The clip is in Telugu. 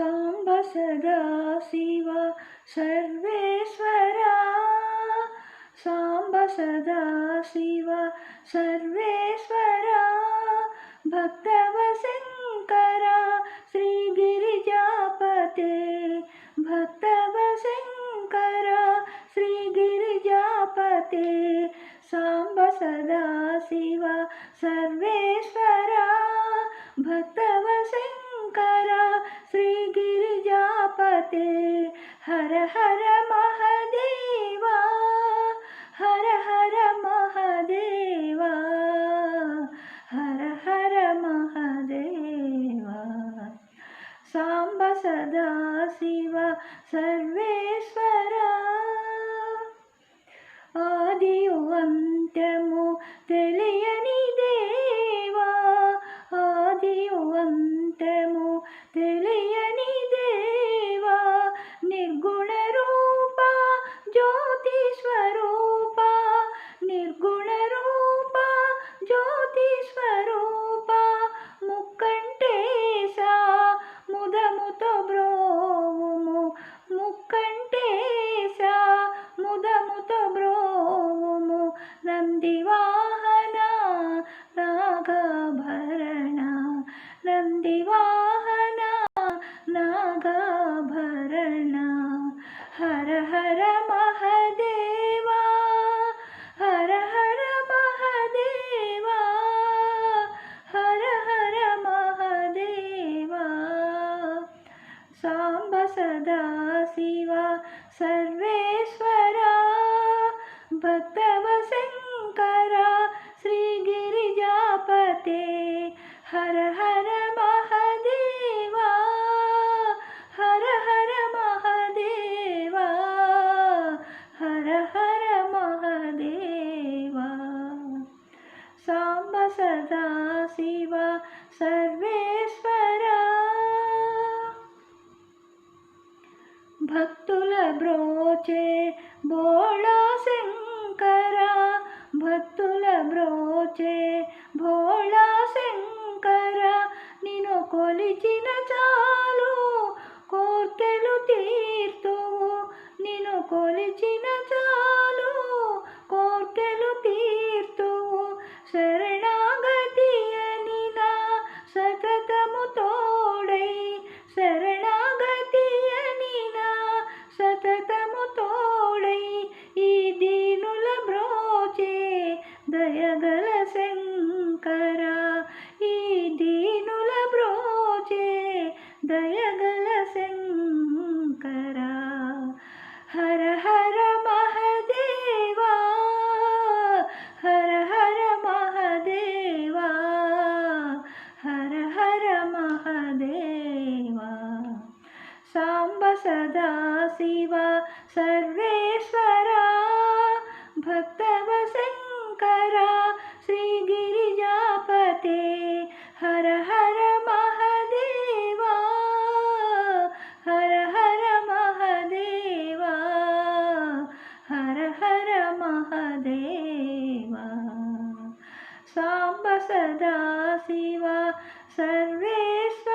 साम्ब सदा शिव सर्वेश्वरा, साम्ब सदा शिव सर्वेश्वरा, भक्तवशंकरा श्रीगिरिजापते, भक्तवशंकरा श्रीगिरिजापते, साम्ब सदा शिव सर्वेश्वरा, भक्तवशंकरा श्रीगिरिजापते, हर हर महादेवा, हर हर महादेवा, हर हर महादेवा, साम्ब सदा शिव सर्वेश्वरा, आदियु अंत्यमु తెలియని దేవా, ఆదియు అంత్యము తెలియని దేవా, నిర్గుణ రూప జ్యోతి స్వరూప, నిర్గుణ రూప జ్యోతి స్వరూప, ముక్కంటేశ ముదముతో బ్రోవుము, ముక్కంటేశ ముదముతో బ్రోవుము, నందివాహన నాగాభరణ, నందివాహన నాగాభరణ, హర హర మహదేవా, హర హర మహదేవా, హర హర మహదేవా, సాంబ సదా శివ సర్వేశ్వరా, భక్తవశంకరా श्रीगिरिजापते, हर हर महादेवा, हर हर महादेवा, हर हर महादेवा, साम्ब सदा शिव सर्वेश्वरा, భక్తుల బ్రోచే బోళా శంకరా, భక్తుల బ్రోచే భోళా శంకరా, నిన్ను కొలిచిన చాలు కోర్కెలు తీర్తువు, నిన్ను కొలిచిన చాలు కోర్కెలు తీర్తువు, శరణాగతి అని నా సతతము తోడై, శరణాగతి అని నా సతతము తోడై, ఈ దీనుల బ్రోచే దయగల శంకరా, ఈ దీనుల బ్రోచే దయగల శంకరా, హర హర మహదేవా, హర హర మహదేవా, హర హర మహదేవా, సాంబ సదా శివ సర్వేశ్వరా, భక్తవశంకరా శ్రీగిరిజాపతే, హర హర మహదేవా, హర హర మహదేవా, హర హర మహదేవా, సాంబ సదా శివ సర్వేశ్వరా.